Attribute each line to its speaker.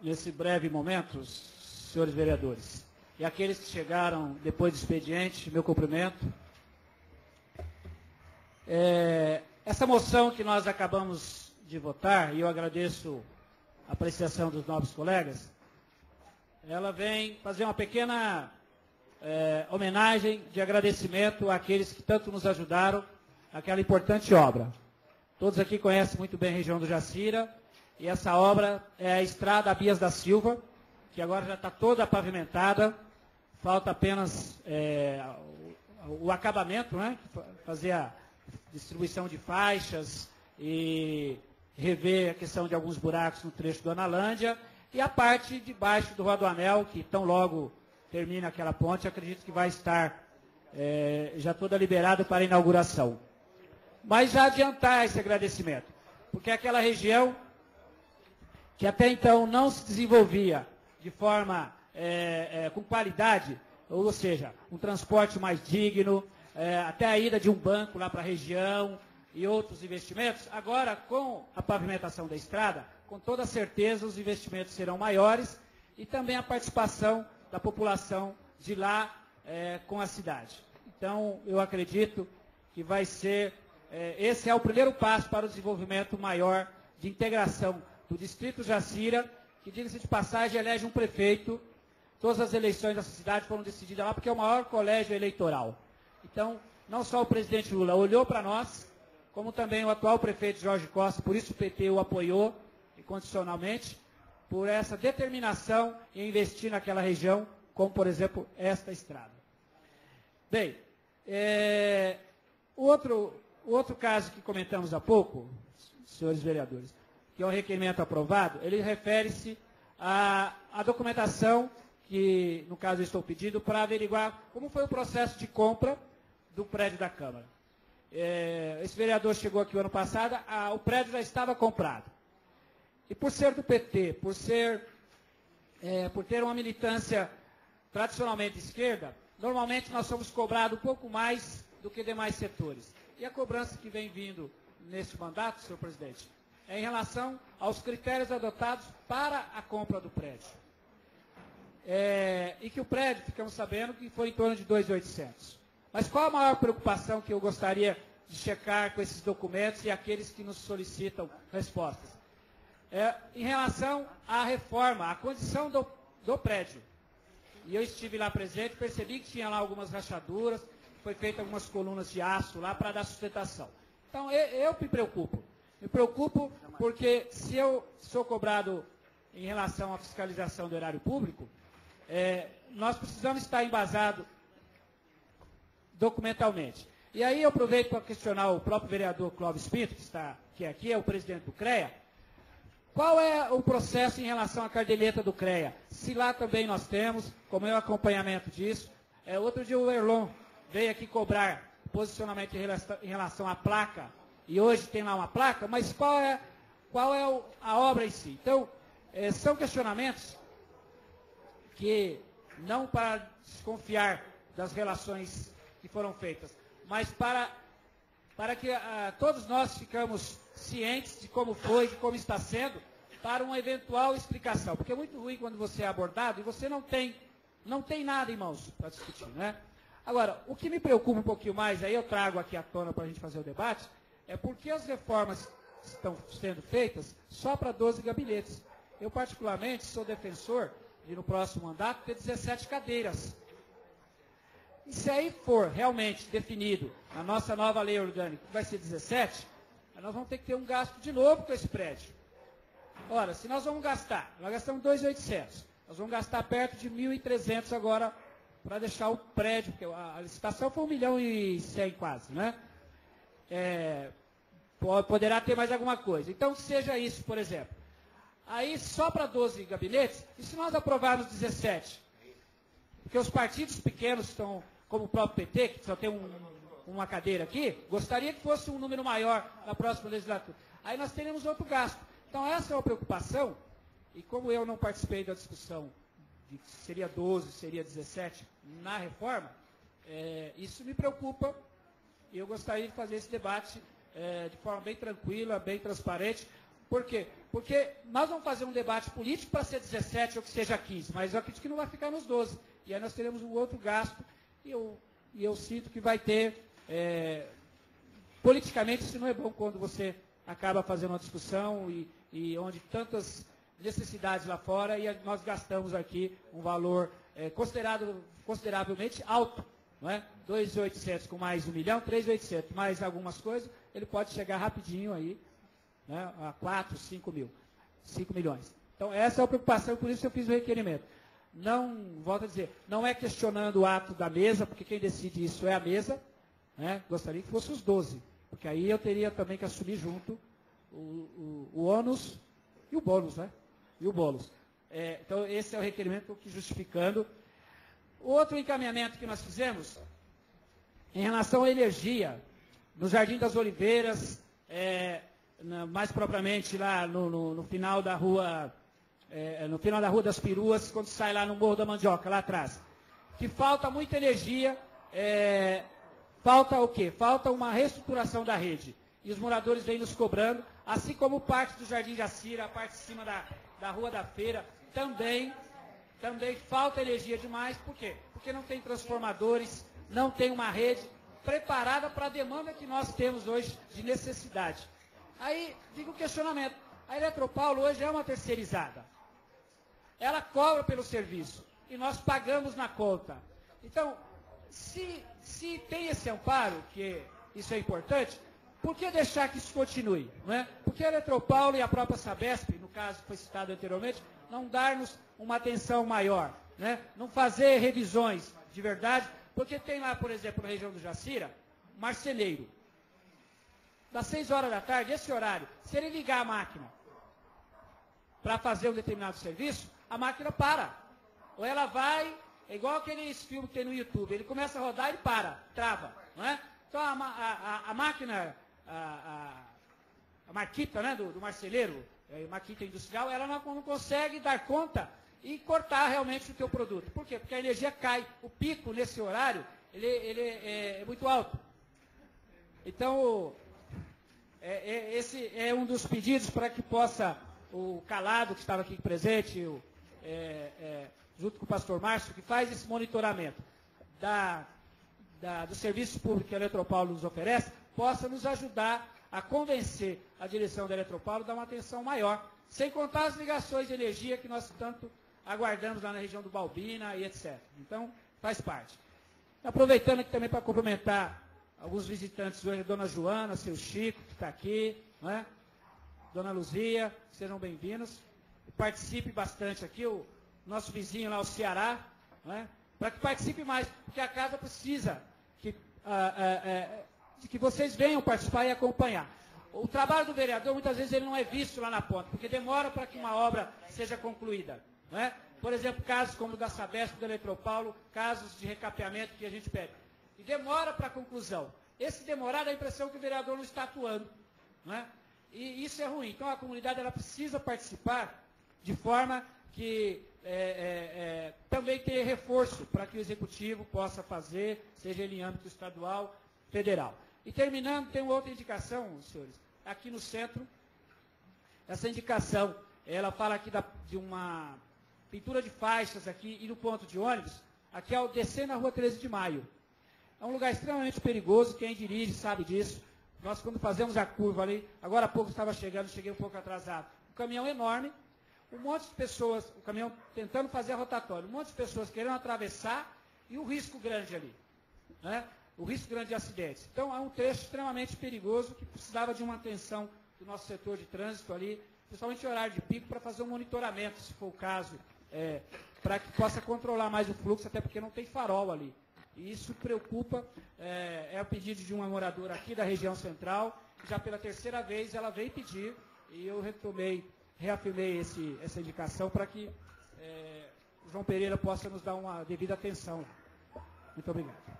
Speaker 1: nesse breve momento, senhores vereadores, e aqueles que chegaram depois do expediente, meu cumprimento. Essa moção que nós acabamos de votar, e eu agradeço a apreciação dos nobres colegas, ela vem fazer uma pequena homenagem de agradecimento àqueles que tanto nos ajudaram naquela importante obra. Todos aqui conhecem muito bem a região do Jacira, e essa obra é a estrada Abias da Silva, que agora já está toda pavimentada, falta apenas o acabamento, né? Fazer a distribuição de faixas e rever a questão de alguns buracos no trecho do Analândia, e a parte de baixo do Rodoanel, que tão logo termina aquela ponte, acredito que vai estar já toda liberada para a inauguração. Mas já adiantar esse agradecimento, porque aquela região que até então não se desenvolvia de forma com qualidade, ou seja, um transporte mais digno, até a ida de um banco lá para a região e outros investimentos, agora com a pavimentação da estrada, com toda certeza os investimentos serão maiores e também a participação da população de lá com a cidade. Então, eu acredito que vai ser, esse é o primeiro passo para o desenvolvimento maior de integração do Distrito Jacira, que, diga-se de passagem, elege um prefeito. Todas as eleições dessa cidade foram decididas lá, porque é o maior colégio eleitoral. Então, não só o presidente Lula olhou para nós, como também o atual prefeito Jorge Costa, por isso o PT o apoiou incondicionalmente, por essa determinação em investir naquela região, como, por exemplo, esta estrada. Bem, o outro caso que comentamos há pouco, senhores vereadores, que é um requerimento aprovado, ele refere-se à documentação que, no caso, eu estou pedindo para averiguar como foi o processo de compra do prédio da Câmara. Esse vereador chegou aqui o ano passado, o prédio já estava comprado. E por ser do PT, por ter uma militância tradicionalmente esquerda, normalmente nós somos cobrados um pouco mais do que demais setores. E a cobrança que vem vindo neste mandato, senhor presidente, é em relação aos critérios adotados para a compra do prédio. E que o prédio, ficamos sabendo, que foi em torno de 2.800. Mas qual a maior preocupação que eu gostaria de checar com esses documentos e aqueles que nos solicitam respostas? Em relação à reforma, à condição do prédio. E eu estive lá presente, percebi que tinha lá algumas rachaduras, foi feita algumas colunas de aço lá para dar sustentação. Então, eu me preocupo. Me preocupo porque se eu sou cobrado em relação à fiscalização do erário público, nós precisamos estar embasados documentalmente. E aí eu aproveito para questionar o próprio vereador Clóvis Pinto, que aqui é o presidente do CREA. Qual é o processo em relação à cardeleta do CREA? Se lá também nós temos, como é o acompanhamento disso. Outro dia o Erlon veio aqui cobrar posicionamento em relação à placa, e hoje tem lá uma placa, mas qual é a obra em si? Então, são questionamentos que, não para desconfiar das relações que foram feitas, mas para que todos nós ficamos cientes de como foi, de como está sendo, para uma eventual explicação. Porque é muito ruim quando você é abordado e você não tem nada em mãos para discutir, né? Agora, o que me preocupa um pouquinho mais, aí eu trago aqui à tona para a gente fazer o debate, é porque as reformas estão sendo feitas só para 12 gabinetes. Eu, particularmente, sou defensor de, no próximo mandato, ter 17 cadeiras. E se aí for realmente definido na nossa nova lei orgânica que vai ser 17, nós vamos ter que ter um gasto de novo com esse prédio. Ora, se nós gastamos 2.800, nós vamos gastar perto de 1.300 agora para deixar o prédio, porque a licitação foi 1.100.000 quase, né? Poderá ter mais alguma coisa. Então, seja isso, por exemplo. Aí, só para 12 gabinetes, e se nós aprovarmos 17? Porque os partidos pequenos estão, como o próprio PT, que só tem uma cadeira aqui, gostaria que fosse um número maior na próxima legislatura. Aí nós teremos outro gasto. Então, essa é uma preocupação, e como eu não participei da discussão de se seria 12, seria 17 na reforma, isso me preocupa, e eu gostaria de fazer esse debate de forma bem tranquila, bem transparente, Por quê? Porque nós vamos fazer um debate político para ser 17 ou que seja 15, mas eu acredito que não vai ficar nos 12. E aí nós teremos um outro gasto, e eu sinto que vai ter, politicamente, isso não é bom quando você acaba fazendo uma discussão e onde tantas necessidades lá fora, e nós gastamos aqui um valor consideravelmente alto, não é? 2.800 com mais 1 milhão, 3.800 mais algumas coisas, ele pode chegar rapidinho aí, né, a 4, 5 milhões. Então essa é a preocupação, por isso eu fiz o requerimento. Não, volto a dizer, não é questionando o ato da mesa, porque quem decide isso é a mesa, né? Gostaria que fosse os 12, porque aí eu teria também que assumir junto o ônus e o bônus, né? E o bônus. Então, esse é o requerimento que justificando. O outro encaminhamento que nós fizemos, em relação à energia, no Jardim das Oliveiras, mais propriamente lá no final da rua, no final da Rua das Peruas, quando sai lá no Morro da Mandioca, lá atrás. Que falta muita energia, falta o quê? Falta uma reestruturação da rede. E os moradores vêm nos cobrando, assim como parte do Jardim Jacira, a parte de cima da Rua da Feira, também falta energia demais. Por quê? Porque não tem transformadores, não tem uma rede preparada para a demanda que nós temos hoje de necessidade. Aí fica o questionamento. A Eletropaulo hoje é uma terceirizada. Ela cobra pelo serviço e nós pagamos na conta. Então, se tem esse amparo, que isso é importante, por que deixar que isso continue? Não é? Porque a Eletropaulo e a própria Sabesp, no caso que foi citado anteriormente, não dar-nos uma atenção maior, né? Não fazer revisões de verdade, porque tem lá, por exemplo, na região do Jacira, marceneiro. Das 6 horas da tarde, esse horário, se ele ligar a máquina para fazer um determinado serviço, a máquina para. Ou ela vai, é igual aqueles filmes que tem no YouTube, ele começa a rodar e para, trava. Não é? Então a máquina, a marquita, né, do marceleiro, maquita industrial, ela não consegue dar conta e cortar realmente o teu produto. Por quê? Porque a energia cai. O pico nesse horário, ele é muito alto. Então, esse é um dos pedidos para que possa, o Calado, que estava aqui presente, junto com o pastor Márcio, que faz esse monitoramento do serviço público que a Eletropaulo nos oferece, possa nos ajudar a convencer a direção da Eletropaulo a dar uma atenção maior, sem contar as ligações de energia que nós tanto aguardamos lá na região do Balbina e etc. Então, faz parte. Aproveitando aqui também para cumprimentar alguns visitantes hoje, a Dona Joana, seu Chico, que está aqui, não é? Dona Luzia, sejam bem-vindos. Participe bastante aqui, o nosso vizinho lá, o Ceará, não é? Para que participe mais, porque a casa precisa de que vocês venham participar e acompanhar. O trabalho do vereador, muitas vezes, ele não é visto lá na ponta, porque demora para que uma obra seja concluída. Não é? Por exemplo, casos como o da Sabesp, do Eletropaulo, casos de recapeamento que a gente pede. E demora para a conclusão. Esse demorar dá a impressão que o vereador não está atuando. Não é? E isso é ruim. Então, a comunidade ela precisa participar de forma que também tenha reforço para que o executivo possa fazer, seja ele em âmbito estadual, federal. E terminando, tem uma outra indicação, senhores, aqui no centro. Essa indicação, ela fala aqui de uma pintura de faixas aqui e no ponto de ônibus, aqui ao descer na rua 13 de Maio. É um lugar extremamente perigoso, quem dirige sabe disso. Nós, quando fazemos a curva ali, agora há pouco estava chegando, cheguei um pouco atrasado. Um caminhão enorme, um monte de pessoas, o caminhão tentando fazer a rotatória, um monte de pessoas querendo atravessar e o risco grande ali. Né? O risco grande de acidentes. Então, é um trecho extremamente perigoso que precisava de uma atenção do nosso setor de trânsito ali, principalmente em horário de pico, para fazer um monitoramento, se for o caso, para que possa controlar mais o fluxo, até porque não tem farol ali. E isso preocupa, é o pedido de uma moradora aqui da região central, que já pela terceira vez ela veio pedir, e eu reafirmei essa indicação para que o João Pereira possa nos dar uma devida atenção. Muito obrigado.